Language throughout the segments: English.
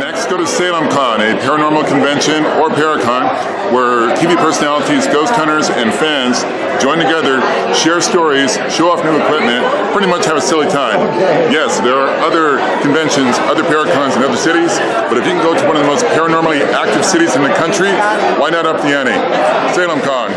Next, go to Salem Con, a paranormal convention or Paracon, where TV personalities, ghost hunters, and fans join together, share stories, show off new equipment, pretty much have a silly time. Yes, there are other conventions, other Paracons in other cities, but if you can go to one of the most paranormally active cities in the country, why not up the ante? Salem Con.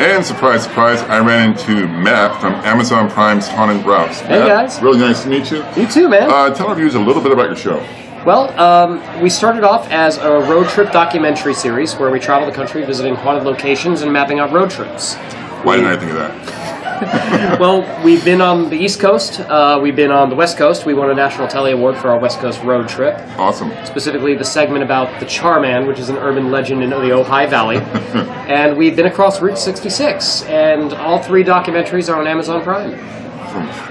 And surprise, surprise, I ran into Matt from Amazon Prime's Haunted Routes. Hey Matt, guys. Really nice to meet you. You too, man. Tell our viewers a little bit about your show. Well, we started off as a road trip documentary series where we travel the country visiting haunted locations and mapping out road trips. Why didn't I think of that? Well, we've been on the East Coast, we've been on the West Coast. We won a National Telly Award for our West Coast road trip. Awesome. Specifically the segment about the Charman, which is an urban legend in the Ojai Valley. And we've been across Route 66, and all 3 documentaries are on Amazon Prime.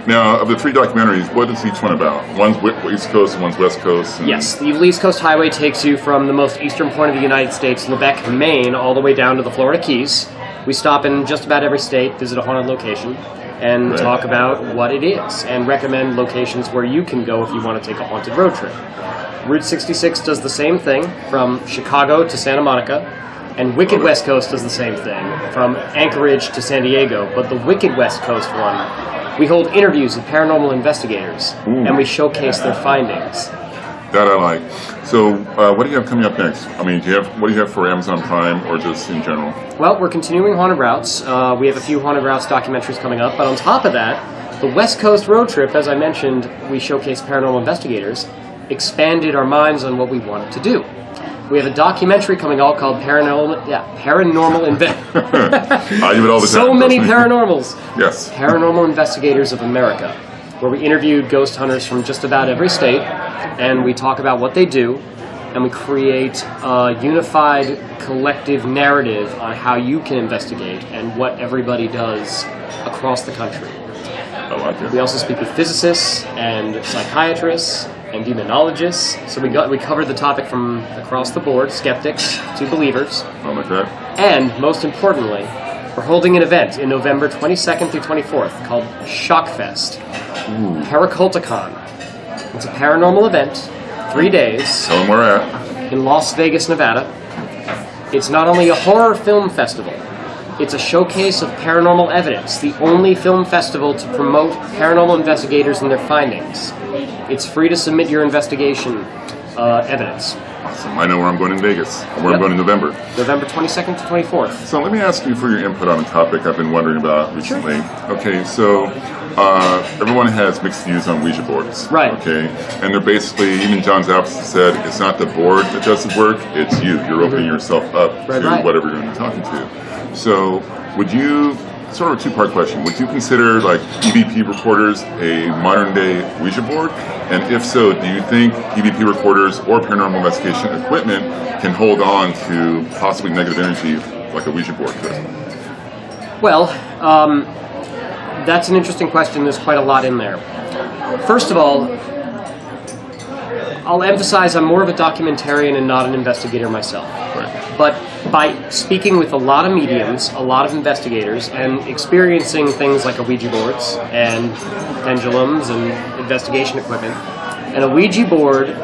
Now, of the 3 documentaries, what is each one about? One's East Coast and one's West Coast. And... Yes, the East Coast Highway takes you from the most eastern point of the United States, Lubec, Maine, all the way down to the Florida Keys. We stop in just about every state, visit a haunted location, and talk about what it is, and recommend locations where you can go if you want to take a haunted road trip. Route 66 does the same thing from Chicago to Santa Monica, and Wicked West Coast does the same thing from Anchorage to San Diego, but the Wicked West Coast one, we hold interviews with paranormal investigators, and we showcase their findings. That I like. So, what do you have coming up next? I mean, what do you have for Amazon Prime, or just in general? Well, we're continuing Haunted Routes. We have a few Haunted Routes documentaries coming up, but on top of that, the West Coast road trip, as I mentioned, we showcase paranormal investigators, expanded our minds on what we wanted to do. We have a documentary coming out called Paranormal I do it all the time. So many paranormals. Yes. Paranormal Investigators of America, where we interviewed ghost hunters from just about every state, and we talk about what they do, and we create a unified collective narrative on how you can investigate and what everybody does across the country. I like it. We also speak with physicists and psychiatrists and demonologists, so we covered the topic from across the board, skeptics to believers. I like that. And most importantly, we're holding an event in November 22nd through 24th called Shockfest. Paraculticon. It's a paranormal event, 3 days. Tell them where we're at. In Las Vegas, Nevada. It's not only a horror film festival, it's a showcase of paranormal evidence, the only film festival to promote paranormal investigators and their findings. It's free to submit your investigation evidence. Awesome. I know where I'm going in Vegas, and where I'm going in November. November 22nd to 24th. So let me ask you for your input on a topic I've been wondering about recently. Sure. Okay, so everyone has mixed views on Ouija boards. Right. Okay, and they're basically, even John Zappis said, it's not the board that does the work, it's you. You're opening yourself up to whatever you're going to be talking to. So would you, sort of a 2-part question, would you consider like EVP recorders a modern day Ouija board? And if so, do you think EVP recorders or paranormal investigation equipment can hold on to possibly negative energy like a Ouija board could? Well, that's an interesting question. There's quite a lot in there. First of all, I'll emphasize I'm more of a documentarian and not an investigator myself. Right. But by speaking with a lot of mediums, a lot of investigators, and experiencing things like a Ouija boards and pendulums and investigation equipment, and a Ouija board,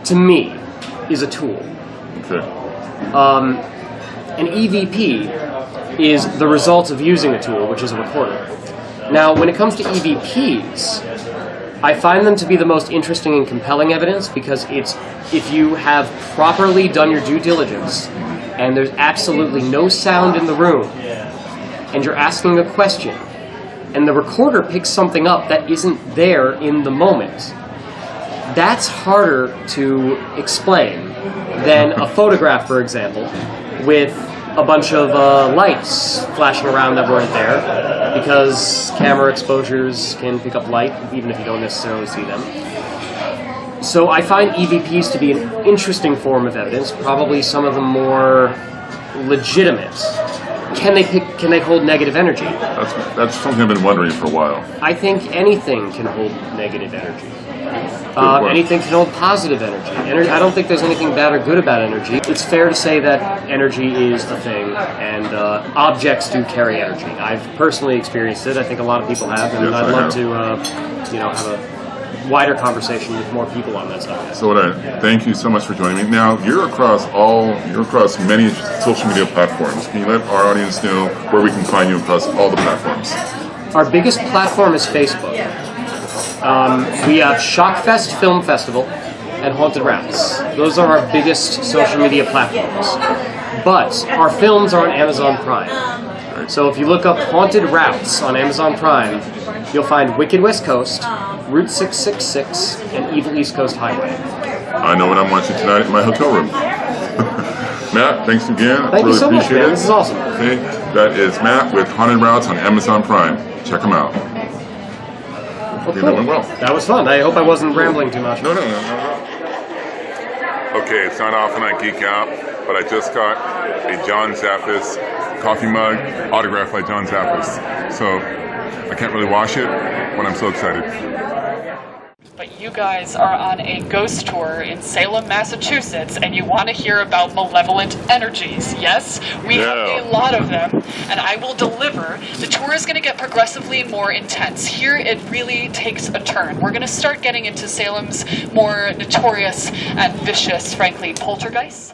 to me, is a tool. Okay. An EVP is the result of using a tool, which is a recorder. Now, when it comes to EVPs, I find them to be the most interesting and compelling evidence because it's if you have properly done your due diligence and there's absolutely no sound in the room and you're asking a question and the recorder picks something up that isn't there in the moment, that's harder to explain than a photograph, for example, with a bunch of lights flashing around that weren't there, because camera exposures can pick up light even if you don't necessarily see them. So I find EVPs to be an interesting form of evidence, probably some of the more legitimate. Can they hold negative energy? That's something I've been wondering for a while. I think anything can hold negative energy. Anything can hold positive energy. I don't think there's anything bad or good about energy. It's fair to say that energy is a thing, and objects do carry energy. I've personally experienced it. I think a lot of people have, and Yes, I'd I love have. to, have a wider conversation with more people on that subject. So thank you so much for joining me. Now you're across many social media platforms. Can you let our audience know where we can find you across all the platforms? Our biggest platform is Facebook. We have Shockfest Film Festival and Haunted Routes. Those are our biggest social media platforms. But our films are on Amazon Prime. So if you look up Haunted Routes on Amazon Prime, you'll find Wicked West Coast, Route 666, and Evil East Coast Highway. I know what I'm watching tonight in my hotel room. Matt, thanks again. Thank you so much, appreciate man. it. This is awesome. Okay, that is Matt with Haunted Routes on Amazon Prime. Check them out. Well, Okay, that went well. That was fun. I hope I wasn't rambling too much. No. Okay, it's not often I geek out, but I just got a John Zaffis coffee mug autographed by John Zaffis. So I can't really wash it, but I'm so excited. But you guys are on a ghost tour in Salem, Massachusetts, and you want to hear about malevolent energies, yes? We have a lot of them, and I will deliver. The tour is going to get progressively more intense. Here it really takes a turn. We're going to start getting into Salem's more notorious and vicious, frankly, poltergeists.